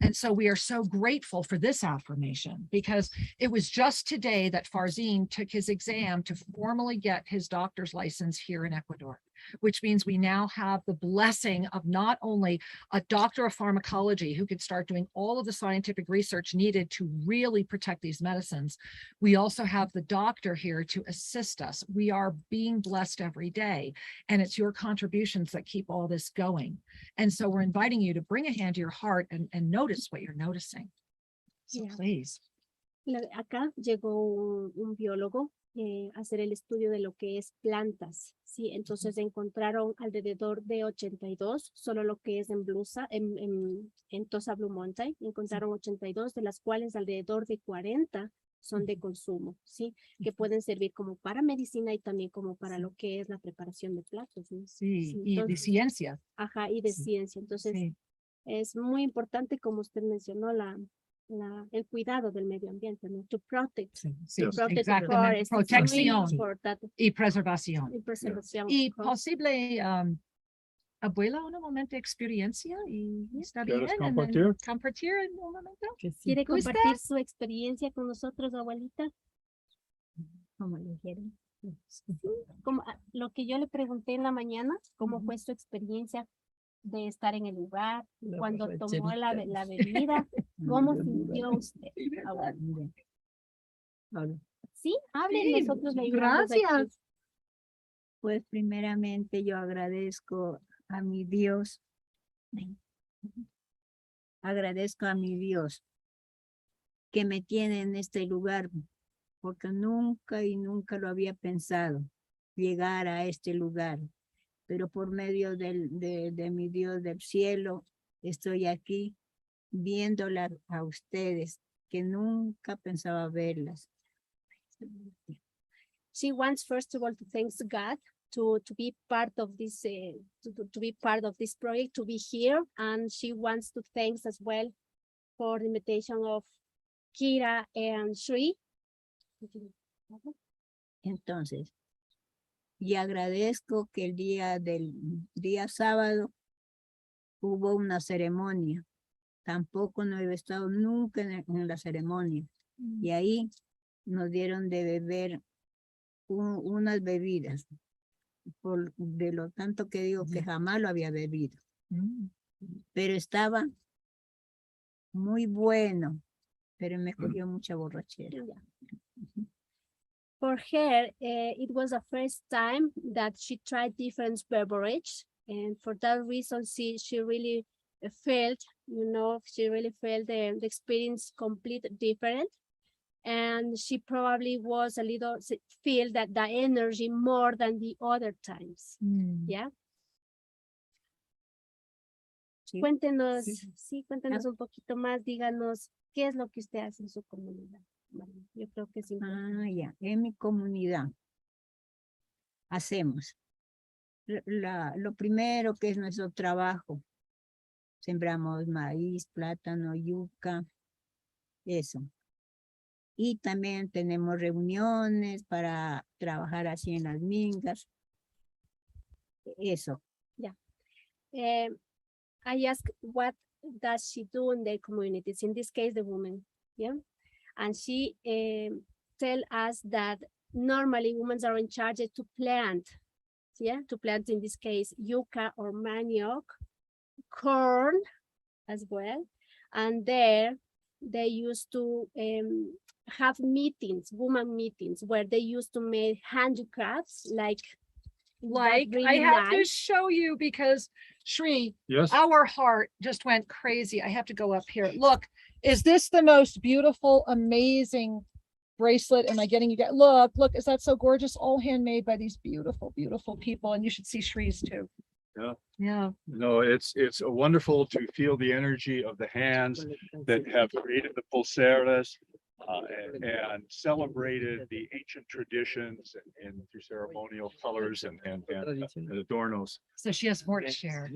And so we are so grateful for this affirmation, because it was just today that Farzin took his exam to formally get his doctor's license here in Ecuador, which means we now have the blessing of not only a doctor of pharmacology who could start doing all of the scientific research needed to really protect these medicines. We also have the doctor here to assist us. We are being blessed every day, and it's your contributions that keep all this going. And so we're inviting you to bring a hand to your heart and notice what you're noticing. So Yeah. please. Acá llegó un biólogo a hacer el estudio de lo que es plantas, ¿sí? Entonces encontraron alrededor de 82, solo lo que es en Blusa, en Tosa Blue Mountain, encontraron 82, de las cuales alrededor de 40 son de consumo, ¿sí? Que pueden servir como para medicina y también como para lo que es la preparación de platos, ¿no? Sí, y de Entonces, ciencia. ajá, y de Sí. ciencia. Entonces, Sí. es muy importante, como usted mencionó, el cuidado del medio ambiente, ¿no? To protect, Sí. Sí, Yes. protect the exactamente. forest. It's Protección muy importante. y preservación. Y preservación. Y correcto. posible, abuela, un momento de experiencia, y está bien. ¿Quieres and then compartir? compartir en un momento. Que sí. ¿Quiere ¿Gusta? compartir su experiencia con nosotros, abuelita? Como le dijeron. Como lo que yo le pregunté en la mañana, ¿cómo fue su experiencia de estar en el lugar? La Cuando tomó borracherita. la bebida, ¿cómo sintió usted? abuela? Habla. Sí, hable, Sí, nosotros le ayudamos aquí. gracias. Pues primeramente yo agradezco a mi Dios. Agradezco a mi Dios que me tiene en este lugar, porque nunca y nunca lo había pensado llegar a este lugar. Pero por medio de mi Dios del cielo, estoy aquí viéndolas a ustedes, que nunca pensaba verlas. She wants first of all to thank God to be part of this to be part of this project, to be here, and she wants to thank as well for the invitation of Kira and Sri. Entonces, y agradezco que el día sábado hubo una ceremonia. Tampoco no he estado nunca en la ceremonia. Y ahí nos dieron de beber unas bebidas. De lo tanto que digo que jamás lo había bebido. Pero estaba muy bueno, pero me cogió mucha borrachera. For her, it was the first time that she tried different beverage, and for that reason, she really felt, she really felt the experience completely different, and she probably was a little feel that the energy more than the other times. Yeah. Sí. Cuéntenos, Sí. cuéntenos un poquito más, díganos qué es lo que usted hace en su comunidad. María. Yo creo que sí. Ya, en mi comunidad hacemos lo primero que es nuestro trabajo. Sembramos maíz, plátano, yuca, eso. Y también tenemos reuniones para trabajar así en las mingas. Eso. I ask what does she do in their communities, in this case, the woman, yeah? And she tell us that normally women are in charge to plant, yeah? To plant, in this case, yuca or manioc, corn as well. And there, they used to have meetings, woman meetings, where they used to make handicrafts, like I really have to nice. show you because Shri, Yes. our heart just went crazy. I have to go up here. Look, is this the most beautiful, amazing bracelet? Am I getting you guys? Look, is that so gorgeous? All handmade by these beautiful, beautiful people. And you should see Shri's too. Yeah. Yeah. No, it's wonderful to feel the energy of the hands that have created the pulseras and celebrated the ancient traditions and through ceremonial colors and adornos. So she has more to share.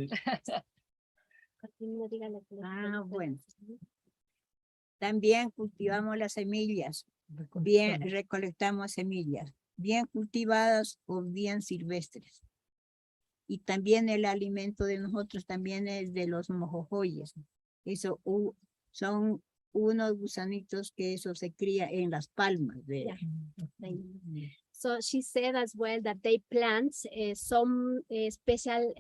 Bueno. También cultivamos las semillas. Bien, recolectamos semillas, bien cultivadas o bien silvestres. Y también el alimento de nosotros también es de los mojojoyes. Eso son unos gusanitos que eso se cría en las palmas de So she said as well that they plant some special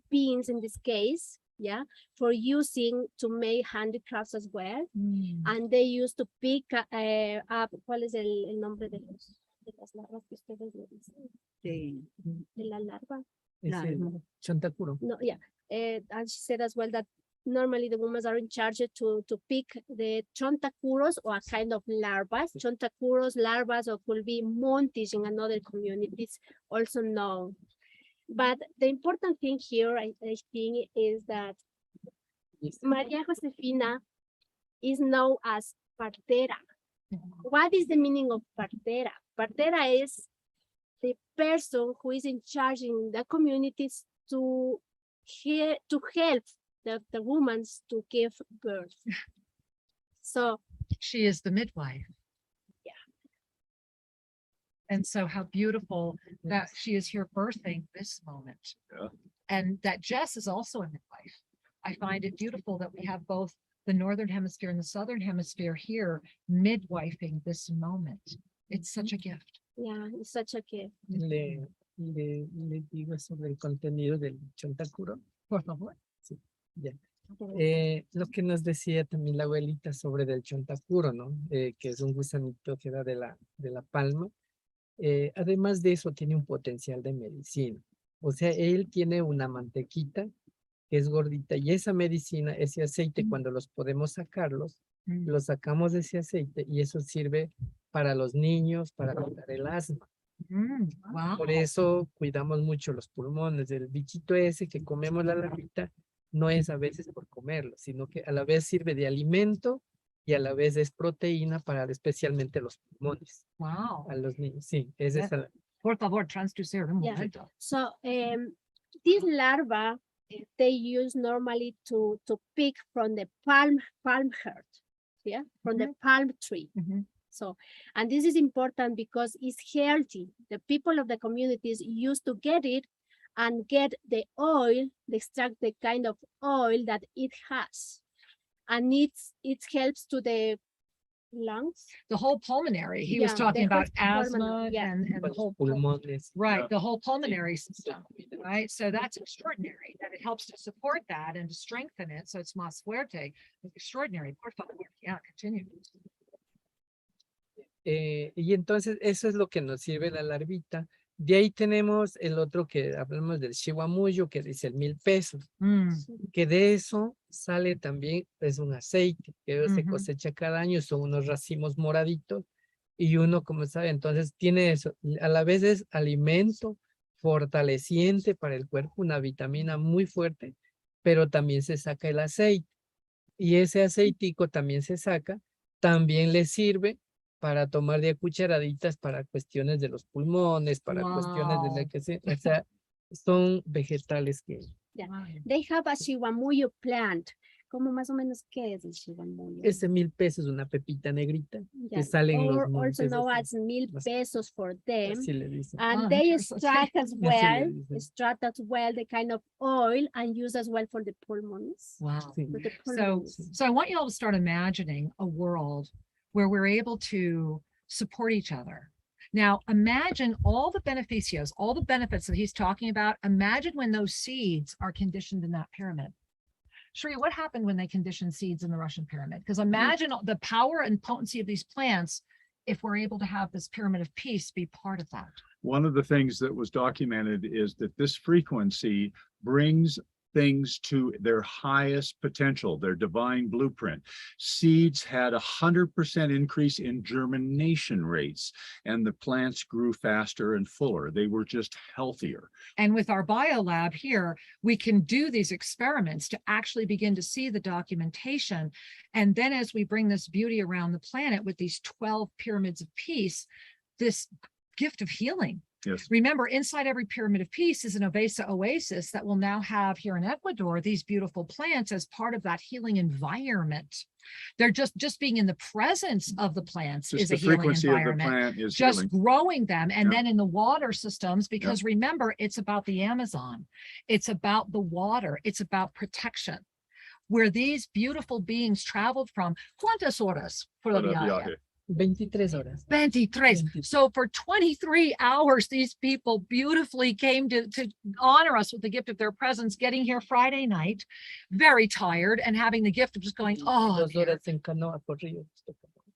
beans in this case, yeah, for using to make handicrafts as well. And they used to pick up, ¿cuál es el nombre de las larvas que ustedes le dicen? De la larva. Es el chontacuro. No, yeah. And she said as well that normally the women are in charge to pick the chontacuros or a kind of larvas. Chontacuros, larvas, or could be montis in another communities also known. But the important thing here, I think, is that Maria Josefina is known as partera. What is the meaning of partera? Partera is the person who is in charge in the communities to help the women to give birth. So She is the midwife. Yeah. And so how beautiful that she is here birthing this moment. Yeah. And that Jess is also a midwife. I find it beautiful that we have both the Northern Hemisphere and the Southern Hemisphere here midwifing this moment. It's such a gift. yeah, it's such a gift. Le digo sobre el contenido del chontacuro. Por favor. Ya. Lo que nos decía también la abuelita sobre del chontacuro, ¿no? Que es un gusanito que da de la palma. Además de eso, tiene un potencial de medicina. O sea, él tiene una mantequita que es gordita y esa medicina, ese aceite, cuando los podemos sacarlos, los sacamos de ese aceite y eso sirve para los niños, para tratar el asma. Wow. Por eso cuidamos mucho los pulmones. El bichito ese que comemos la larvita no es a veces por comerlo, sino que a la vez sirve de alimento y a la vez es proteína para especialmente los pulmones. Wow. A los niños, sí. Es esa. Por favor, transducir un Yeah. momento. So this larva they use normally to pick from the palm heart, yeah, from the palm tree. So, and this is important because it's healthy. The people of the communities used to get it and get the oil, they extract the kind of oil that it has. And it helps to the lungs. The whole pulmonary. He was Yeah, talking the whole about asthma pulmonary, yeah. and the whole Pulmones. right, the whole pulmonary system, right? So that's extraordinary that it helps to support that and to strengthen it. So it's más fuerte. It's extraordinary. Por favor. Yeah, continue. Y entonces eso es lo que nos sirve la larvita. De ahí tenemos el otro que hablamos del chihuamuyo, que dice el 1,000 pesos, Mm, que de eso sale también, es un aceite que se Ujú. cosecha cada año, son unos racimos moraditos, y uno, como sabe, entonces tiene eso, a la vez es alimento fortaleciente para el cuerpo, una vitamina muy fuerte, pero también se saca el aceite, y ese aceitico también se saca, también le sirve para tomar de a cucharaditas para cuestiones de los pulmones, para cuestiones de la Wow. que se, o sea, son vegetales que They have a chihuamuyo plant. Como más o menos, ¿qué es el chihuamuyo? ese 1,000 pesos, una pepita negrita que Yeah. sale en los Or also montes, known así, as 1,000 Las- pesos for them. así le dicen. And Ah, they interesting. extract as Así le well, dicen. the kind of oil and use as well for the pulmons. Wow. Sí. For the So, pulmons. so I want you all to start imagining a world where we're able to support each other. Now, imagine all the beneficios, all the benefits that he's talking about. Imagine when those seeds are conditioned in that pyramid. Shri, what happened when they conditioned seeds in the Russian pyramid? Because imagine the power and potency of these plants if we're able to have this pyramid of peace be part of that. One of the things that was documented is that this frequency brings things to their highest potential, their divine blueprint. Seeds had 100% increase in germination rates, and the plants grew faster and fuller. They were just healthier. And with our biolab here, we can do these experiments to actually begin to see the documentation. And then as we bring this beauty around the planet with these 12 pyramids of peace, this gift of healing. Yes. Remember, inside every pyramid of peace is an oasis that will now have here in Ecuador these beautiful plants as part of that healing environment. They're just being in the presence of the plants Just is the a healing frequency of the environment. plant is Just healing. growing them, and Yeah. then in the water systems, because remember, it's about the Amazon, it's about the water, it's about protection. Where these beautiful beings traveled from, ¿cuántas horas por el viaje? 23 horas. 23. So for 23 hours, these people beautifully came to honor us with the gift of their presence, getting here Friday night, very tired, and having the gift of just going, oh, 2 horas en canoa por río.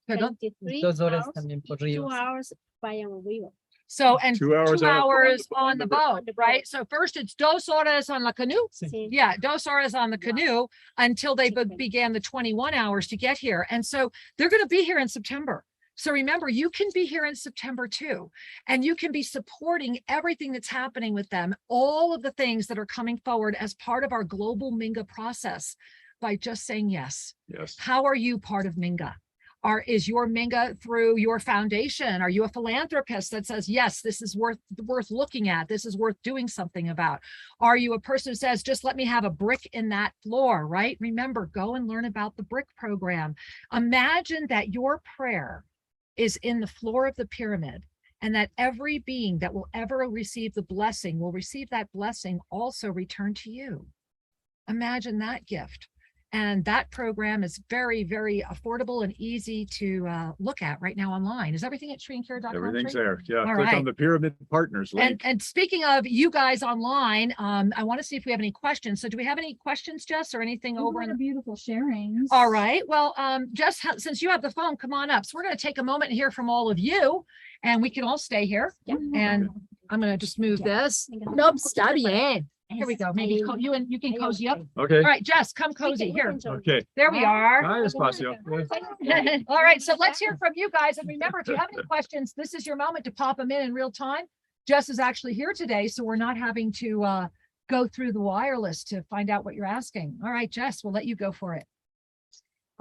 perdón. 23 2 horas hours, también por 2 río. hours by a river. So, and 2 hours 2 out hours on on the the boat, right? So first it's 2 horas on la canoe. Sí. Yeah, 2 horas on the canoe until they Okay. began the 21 hours to get here. And so they're going to be here in September. So remember, you can be here in September too, and you can be supporting everything that's happening with them, all of the things that are coming forward as part of our global Minga process by just saying yes. Yes. How are you part of Minga? Is your Minga through your foundation? Are you a philanthropist that says, yes, this is worth looking at, this is worth doing something about? Are you a person who says, just let me have a brick in that floor, right? Remember, go and learn about the brick program. Imagine that your prayer is in the floor of the pyramid, and that every being that will ever receive the blessing will receive that blessing also returned to you. Imagine that gift. And that program is very, very affordable and easy to look at right now online. Is everything at shrinkcure.com? Everything's there. Yeah. All Click right. on the Pyramid Partners link. And speaking of you guys online, I want to see if we have any questions. So do we have any questions, Jess, or anything over in the beautiful sharings. All right. Well, Jess, since you have the phone, come on up. So we're going to take a moment and hear from all of you, and we can all stay here. Yeah. And I'm going to just move this. Venga. Nope, está bien. Here we go. Maybe you can cozy up. Okay. All right, Jess, come cozy here. Okay. There we are. Hi, Espacio. All right, so let's hear from you guys. And remember, if you have any questions, this is your moment to pop them in real time. Jess is actually here today, so we're not having to go through the wireless to find out what you're asking. All right, Jess, we'll let you go for it.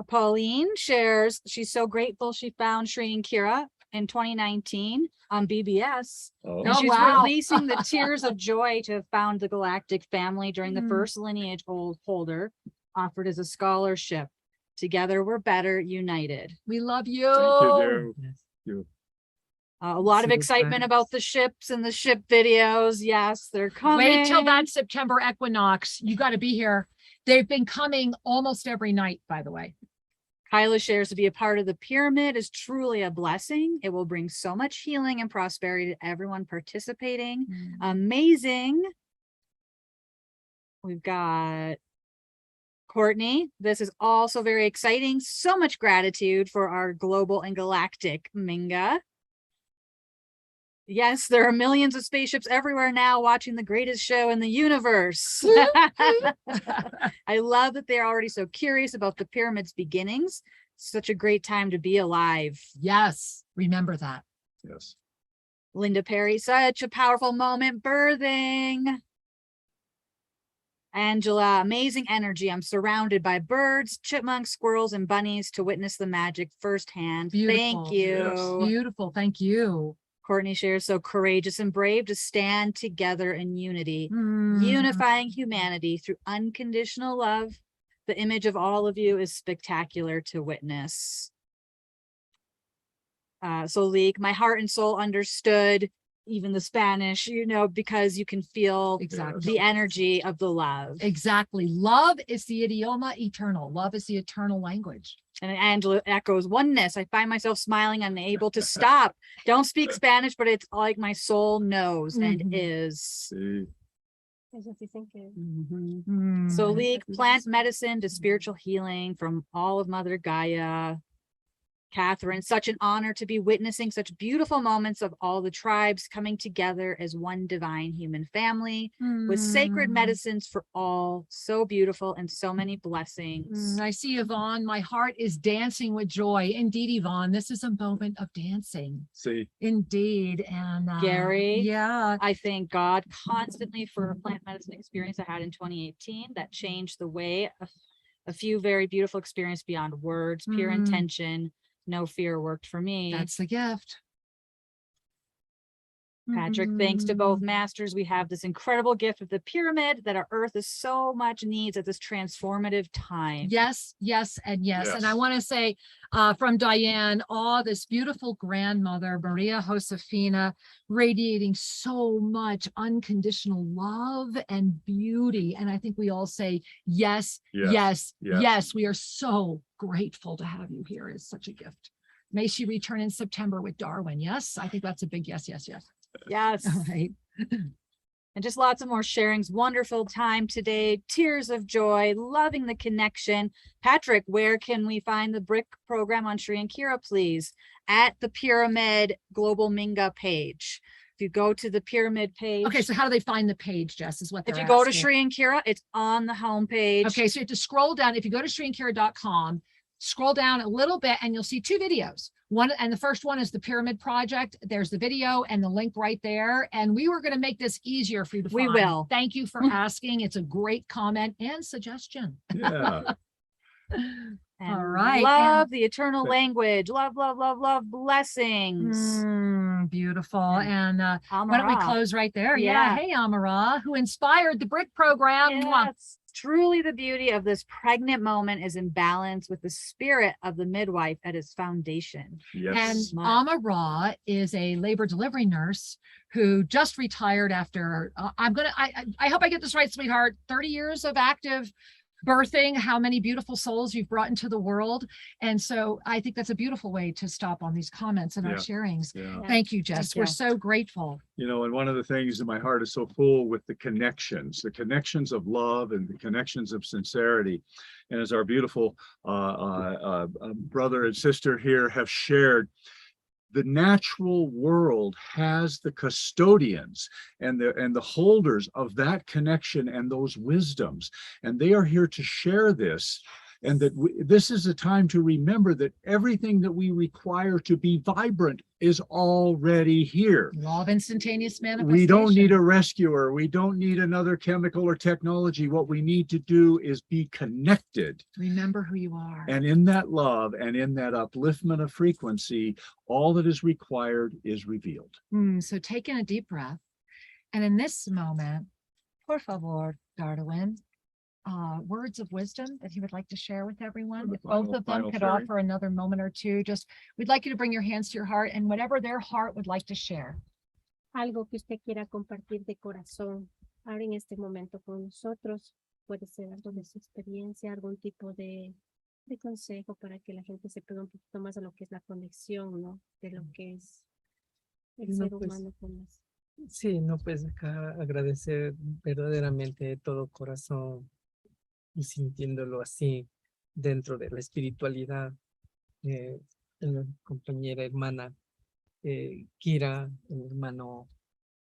Pauline shares she's so grateful she found Shri and Kira in 2019 on BBS. Oh. And she's wow. releasing the tears of joy to have found the galactic family during the Mm. first lineage holder offered as a scholarship. Together we're better united. We love you. Thank you, dear. Yes. A lot of So excitement thanks. about the ships and the ship videos. Yes, they're coming. Wait till that September equinox. You got to be here. They've been coming almost every night, by the way. Kyla shares to be a part of the pyramid is truly a blessing. It will bring so much healing and prosperity to everyone participating. Amazing. We've got Courtney, this is also very exciting. So much gratitude for our global and galactic Minga. Yes, there are millions of spaceships everywhere now watching the greatest show in the universe. I love that they're already so curious about the pyramid's beginnings. Such a great time to be alive. Yes, remember that. Yes. Linda Perry, such a powerful moment birthing. Angela, amazing energy. I'm surrounded by birds, chipmunks, squirrels, and bunnies to witness the magic firsthand. Thank Beautiful. you. Yes. Beautiful. Thank you. Courtney shares, so courageous and brave to stand together in unity, Mm. unifying humanity through unconditional love. The image of all of you is spectacular to witness. So Leek, my heart and soul understood even the Spanish, you know, because you can feel Exactly. the energy of the love. Exactly. Love is the idioma eternal. Love is the eternal language. And Angela echoes, oneness. I find myself smiling, unable to stop. Don't speak Spanish, but it's like my soul knows and Mhm. is. See, Ellos dicen que So Mm. Leek, plant medicine to spiritual healing from all of Mother Gaia. Catherine, such an honor to be witnessing such beautiful moments of all the tribes coming together as one divine human family with sacred Mm. medicines for all. So beautiful and so many blessings. I see Yvonne. My heart is dancing with joy. Indeed, Yvonne, this is a moment of dancing. see, Indeed. And Gary? Yeah. I thank God constantly for a plant medicine experience I had in 2018 that changed the way a few very beautiful experiences beyond words, pure Mm. intention, no fear worked for me. That's the gift. Patrick, thanks to both Mm. masters, we have this incredible gift of the pyramid that our earth is so much needs at this transformative time. Yes, yes, and yes. And I Yes. want to say from Diane, this beautiful grandmother, Maria Josefina, radiating so much unconditional love and beauty. And I think we all say, yes, Yes, yes, yes. yes. We are so grateful to have you here. It's such a gift. May she return in September with Darwin. Yes, I think that's a big yes, yes, yes. Yes. All right. And just lots of more sharings. Wonderful time today. Tears of joy, loving the connection. Patrick, where can we find the BRIC program on Sri and Kira, please? At the Pyramid Global Minga page. If you go to the Pyramid page. Okay, so how do they find the page, Jess, is what if they're you go to asking. Sri and Kira, it's on the homepage. Okay, so you have to scroll down. If you go to shriankira.com, scroll down a little bit and you'll see two videos. One, and the first one is the Pyramid Project. There's the video and the link right there. And we were going to make this easier for you to We find. will. Thank you for asking. It's a great comment and suggestion. yeah. And All right, Love and- the eternal language. Love, love, love, love. Blessings. Beautiful. And And why don't we Amara. close right there? Yeah. Hey, Amara, who inspired the BRIC program. Mwah. Yes. Truly the beauty of this pregnant moment is in balance with the spirit of the midwife at its foundation. Yes. And Smart. Amara is a labor delivery nurse who just retired after, I hope I get this right, sweetheart, 30 years of active birthing, how many beautiful souls you've brought into the world. And so I think that's a beautiful way to stop on these comments and our Yeah. sharings. Yeah. Thank you, Jess. Thank you. We're so grateful. You know, and one of the things that my heart is so full with the connections of love and the connections of sincerity. And as our beautiful brother and sister here have shared, the natural world has the custodians and the holders of that connection and those wisdoms, and they are here to share this. And that this is a time to remember that everything that we require to be vibrant is already here. Law of instantaneous manifestation. We don't need a rescuer. We don't need another chemical or technology. What we need to do is be connected. Remember who you are. And in that love and in that upliftment of frequency, all that is required is revealed. So take in a deep breath. And in this moment, por favor, Darwin, words of wisdom that he would like to share with everyone. If both of them Final could sharing. offer another moment or two, just we'd like you to bring your hands to your heart and whatever their heart would like to share. algo que usted quiera compartir de corazón ahora en este momento con nosotros. Puede ser algo de su experiencia, algún tipo de consejo para que la gente se pegue un poquito más a lo que es la conexión, ¿no? De lo que es el No, ser pues, humano con las... Sí, no, pues acá agradecer verdaderamente de todo corazón y sintiéndolo así dentro de la espiritualidad. La compañera hermana Kira, el hermano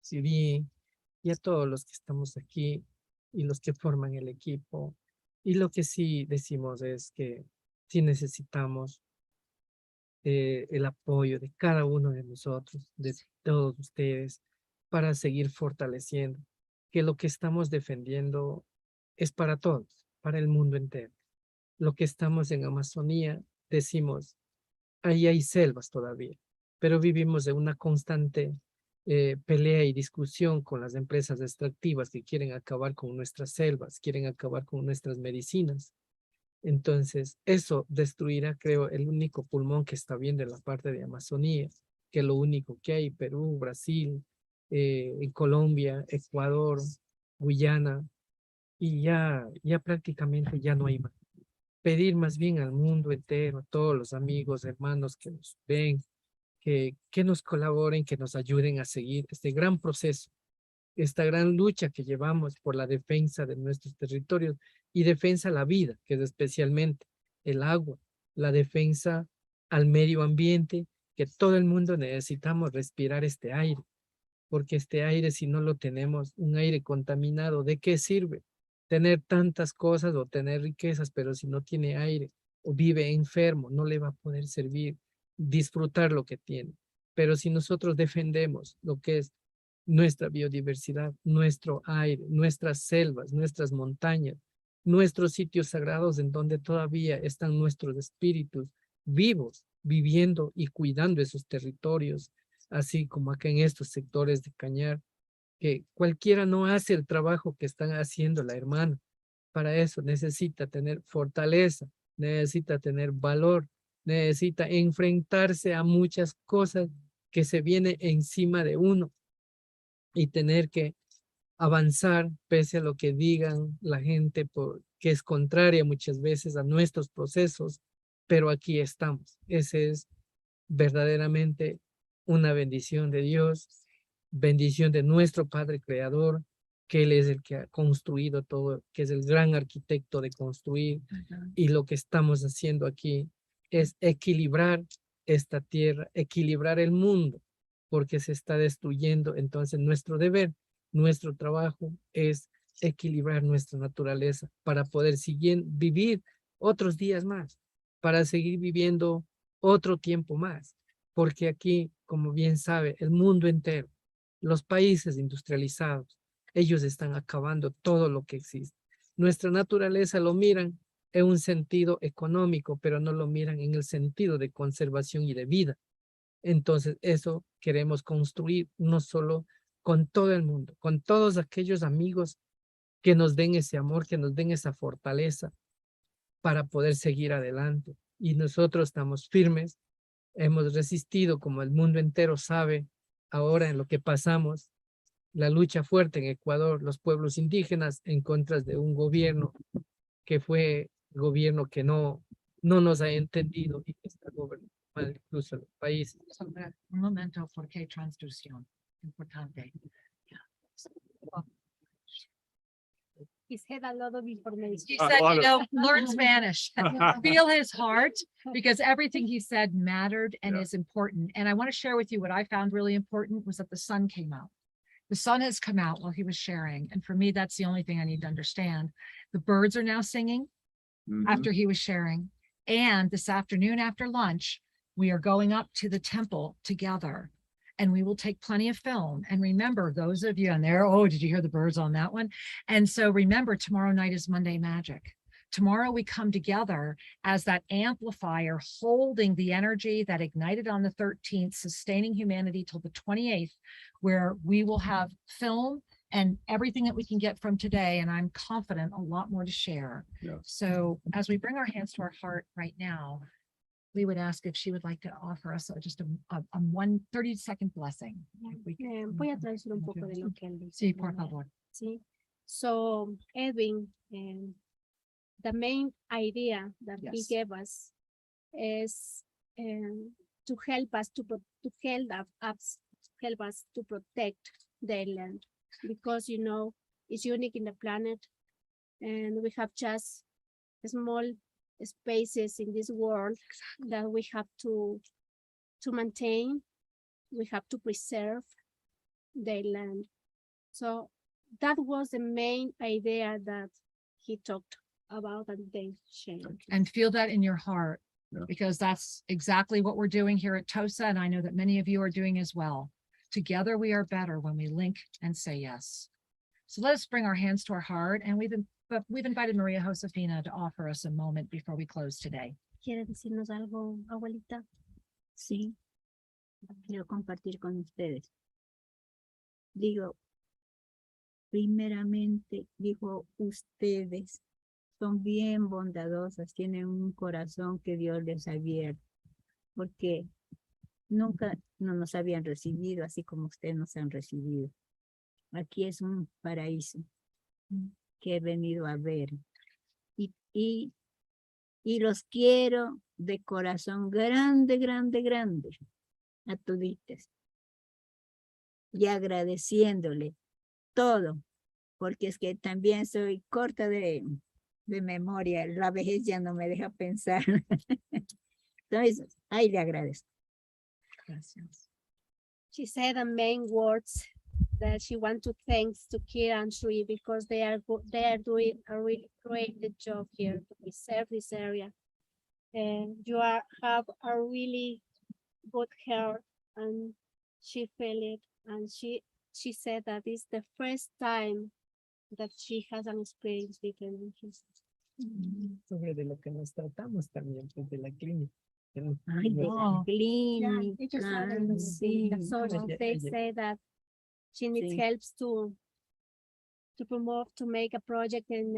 Siri, y a todos los que estamos aquí y los que forman el equipo. Y lo que sí decimos es que sí necesitamos el apoyo de cada uno de nosotros, de todos ustedes, para seguir fortaleciendo que lo que estamos defendiendo es para todos, para el mundo entero. Lo que estamos en Amazonía, decimos, ahí hay selvas todavía, pero vivimos de una constante pelea y discusión con las empresas extractivas que quieren acabar con nuestras selvas, quieren acabar con nuestras medicinas. Entonces, eso destruirá, creo, el único pulmón que está viendo en la parte de Amazonía, que es lo único que hay, Perú, Brasil, en Colombia, Ecuador, Guyana, y ya prácticamente ya no hay más. Pedir más bien al mundo entero, a todos los amigos, hermanos que nos ven, que nos colaboren, que nos ayuden a seguir este gran proceso, esta gran lucha que llevamos por la defensa de nuestros territorios y defensa a la vida, que es especialmente el agua, la defensa al medio ambiente, que todo el mundo necesitamos respirar este aire, porque este aire, si no lo tenemos, un aire contaminado, ¿de qué sirve? Tener tantas cosas o tener riquezas, pero si no tiene aire o vive enfermo, no le va a poder servir disfrutar lo que tiene. Pero si nosotros defendemos lo que es nuestra biodiversidad, nuestro aire, nuestras selvas, nuestras montañas, nuestros sitios sagrados en donde todavía están nuestros espíritus vivos, viviendo y cuidando esos territorios, así como acá en estos sectores de Cañar, que cualquiera no hace el trabajo que están haciendo la hermana. Para eso necesita tener fortaleza, necesita tener valor, necesita enfrentarse a muchas cosas que se vienen encima de uno y tener que avanzar pese a lo que digan la gente que es contraria muchas veces a nuestros procesos, pero aquí estamos. Ese es verdaderamente una bendición de Dios, bendición de nuestro Padre Creador, que Él es el que ha construido todo, que es el gran arquitecto de construir, y lo que estamos haciendo aquí es equilibrar esta tierra, equilibrar el mundo, porque se está destruyendo. Entonces nuestro deber, nuestro trabajo es equilibrar nuestra naturaleza para poder vivir otros días más, para seguir viviendo otro tiempo más, porque aquí, como bien sabe, el mundo entero, los países industrializados, ellos están acabando todo lo que existe. Nuestra naturaleza lo miran en un sentido económico, pero no lo miran en el sentido de conservación y de vida. Entonces, eso queremos construir no solo con todo el mundo, con todos aquellos amigos que nos den ese amor, que nos den esa fortaleza para poder seguir adelante. Y nosotros estamos firmes, hemos resistido, como el mundo entero sabe ahora en lo que pasamos, la lucha fuerte en Ecuador, los pueblos indígenas en contra de un gobierno que fue el gobierno que no nos ha entendido y que está gobernando mal incluso el país. Un momento, porque transducción importante. He's had a lot of information. He A said, lot you of- know, learn Spanish, feel his heart, because everything he said mattered and Yeah. is important. And I want to share with you what I found really important was that the sun came out. The sun has come out while he was sharing. And for me, that's the only thing I need to understand. The birds are now singing Mhm. after he was sharing. And this afternoon after lunch, we are going up to the temple together and we will take plenty of film. And remember, those of you on there, oh, did you hear the birds on that one? And so remember, tomorrow night is Monday Magic. Tomorrow we come together as that amplifier, holding the energy that ignited on the 13th, sustaining humanity till the 28th, where we will have film and everything that we can get from today. And I'm confident a lot more to share. Yeah. So as we bring our hands to our heart right now, we would ask if she would like to offer us just a 30-second blessing. If we can- Voy a traducir un poco de lo que él dice. Sí, por favor. Sí. So, Edwin, the main idea that he Yes. gave us is to help us help us to protect the land, because you know it's unique in the planet. and we have just small spaces in this world that we have to maintain. We have to preserve their land. So that was the main idea that he talked about, and they shared. And feel that in your heart, Yeah. because that's exactly what we're doing here at TOSA. And I know that many of you are doing as well. Together we are better when we link and say yes. So let us bring our hands to our heart, and we've invited Maria Josefina to offer us a moment before we close today. ¿Quiere decirnos algo, abuelita? Sí, quiero compartir con ustedes. Digo, primeramente, dijo, ustedes son bien bondadosas, tienen un corazón que Dios les ha abierto, porque nunca no nos habían recibido así como ustedes nos han recibido. Aquí es un paraíso que he venido a ver. Y los quiero de corazón grande, grande, grande a toditos. Y agradeciéndole todo, porque es que también soy corta de memoria. La vejez ya no me deja pensar. Entonces, ahí le agradezco. Gracias. She said the main words that she wants to thank to Kira and Sri, because they are doing a really great job here to preserve this area. And you have a really good heart, and she felt it. And she said that it's the first time that she has an experience with energies. Sobre de lo que nos tratamos también, pues de la clínica. Ay, de la Oh. clínica, sí. So Oye, they oye. say that she needs Sí. help to promote, to make a project in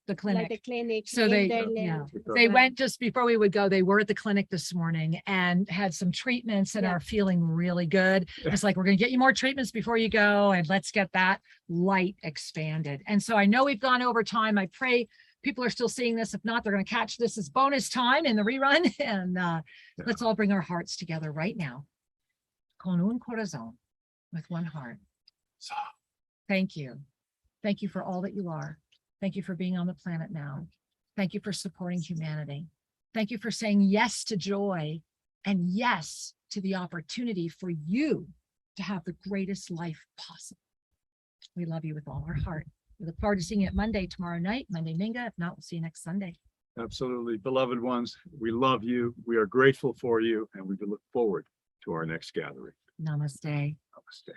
The like clinic. the clinic. So in they- their yeah. land. They Right. went just before we would go, they were at the clinic this morning and had some treatments and Yeah. are feeling really good. It's like, we're going to get you more treatments before you go, and let's get that light expanded. And so I know we've gone over time. I pray people are still seeing this. If not, they're going to catch this as bonus time in the rerun. And let's all bring our hearts together right now. Con un corazón, with one heart. Thank you. Thank you for all that you are. Thank you for being on the planet now. Thank you for supporting humanity. Thank you for saying yes to joy and yes to the opportunity for you to have the greatest life possible. We love you with all our heart. We look forward to seeing you at Monday, tomorrow night, Monday Minga. If not, we'll see you next Sunday. Absolutely. Beloved ones, we love you. We are grateful for you, and we look forward to our next gathering. Namaste. Namaste.